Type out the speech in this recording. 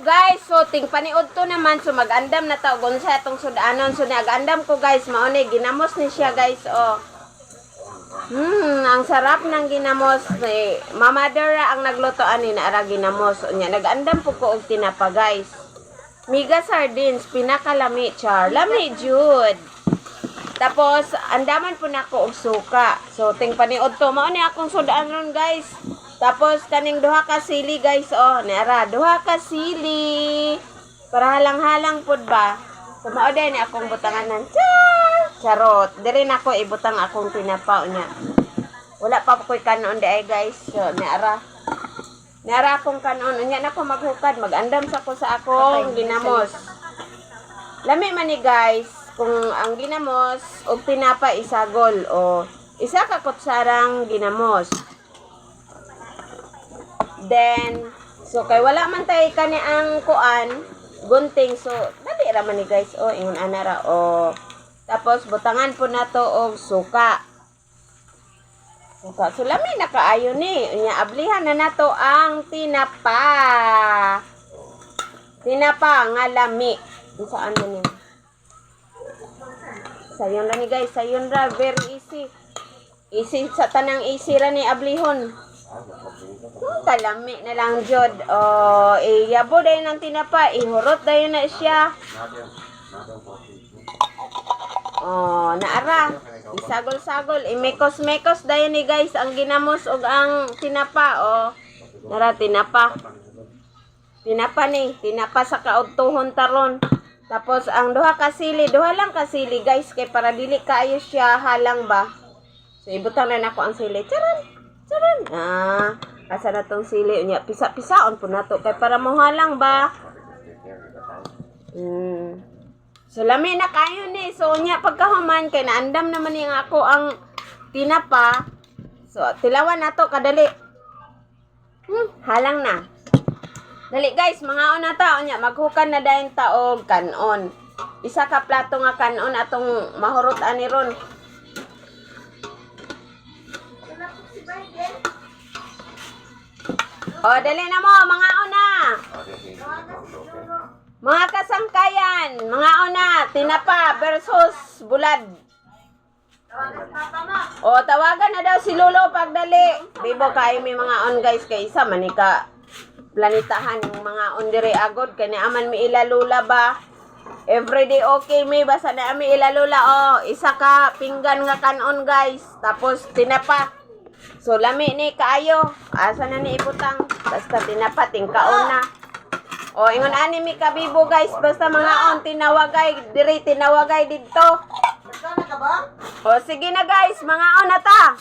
guys, so ting paniud to naman, so mag-andam na ta og unsa atong sudanon. So nag-andam ko guys, mao ni ginamos ni siya guys, oh. Ang sarap ng ginamos ni Mama Dora ang nagluto ani na ara ginamos. Unya nag-andam po ko og tinapa guys. Miga sardines, pinakalami char. Lami jud. Tapos andaman po nako og suka. So ting paniud to mao ni akong sudanon guys. Tapos kaning duha ka sili guys, oh, nara duha ka sili. Para halang-halang pud ba. So mao din akong butanganan. Charot. Diri nako ibutang akong tinapa niya. Wala pa ko'y kanon di ay guys. So nara. Nara akong kanon unya nako maghukad, mag-andam sa ko sa akong ginamos. Lami man ni guys, kung ang ginamos og tinapa isagol o isa ka kutsarang ginamos. Then, so kay wala man tay kani ang kuan, gunting, so dali ra man ni guys, oh, ingon ana ra, oh. Tapos butangan po nato og suka. Suka, so lami na kaayo ni, unya ablihan na nato ang tinapa. Tinapa nga lami. Saan man ni? Sayon ra ni guys, sayon ra, very easy. Easy sa tanang easy ra ni ablihon. Kalami na lang jud. Oh, iyabo dayon ang tinapa, ihurot dayon na siya. Oh, naara. Isagol-sagol, imekos-mekos dayon ni guys ang ginamos og ang tinapa, oh. Nara tinapa. Tinapa ni, tinapa sa kaudtohon taron. Tapos ang duha ka sili, duha lang ka sili guys kay para dili kaayo siya halang ba. So ibutang na nako ang sili. Charan. Asa na tong sili unya pisa-pisaon po nato kay para mohalang ba. So lami na kayo ni. So unya pagkahuman kay naandam naman ni ako ang tinapa. So tilawan nato kadali. Halang na. Dali guys, mga na ta unya maghukan na dayon ta og kanon. Isa ka plato nga kanon atong mahurot ani ron. O, dali na mo, mga una. Mga kasangkayan, mga una, tinapa versus bulad. O, tawagan na daw si Lolo pagdali. Bibo kayo may mga on guys, kay isa manika planitahan yung mga on dire agod. Kaya aman may ilalula ba? Everyday okay may basa na ami ilalula. O, isa ka pinggan nga kanon guys. Tapos tinapa. So, lami ni kaayo. Asa na ni ibutang. Basta tinapating kaon na. O, ingon ani mi kabibo guys. Basta mga on, tinawagay. Diri, tinawagay dito. O, sige na guys. Mga on na ta.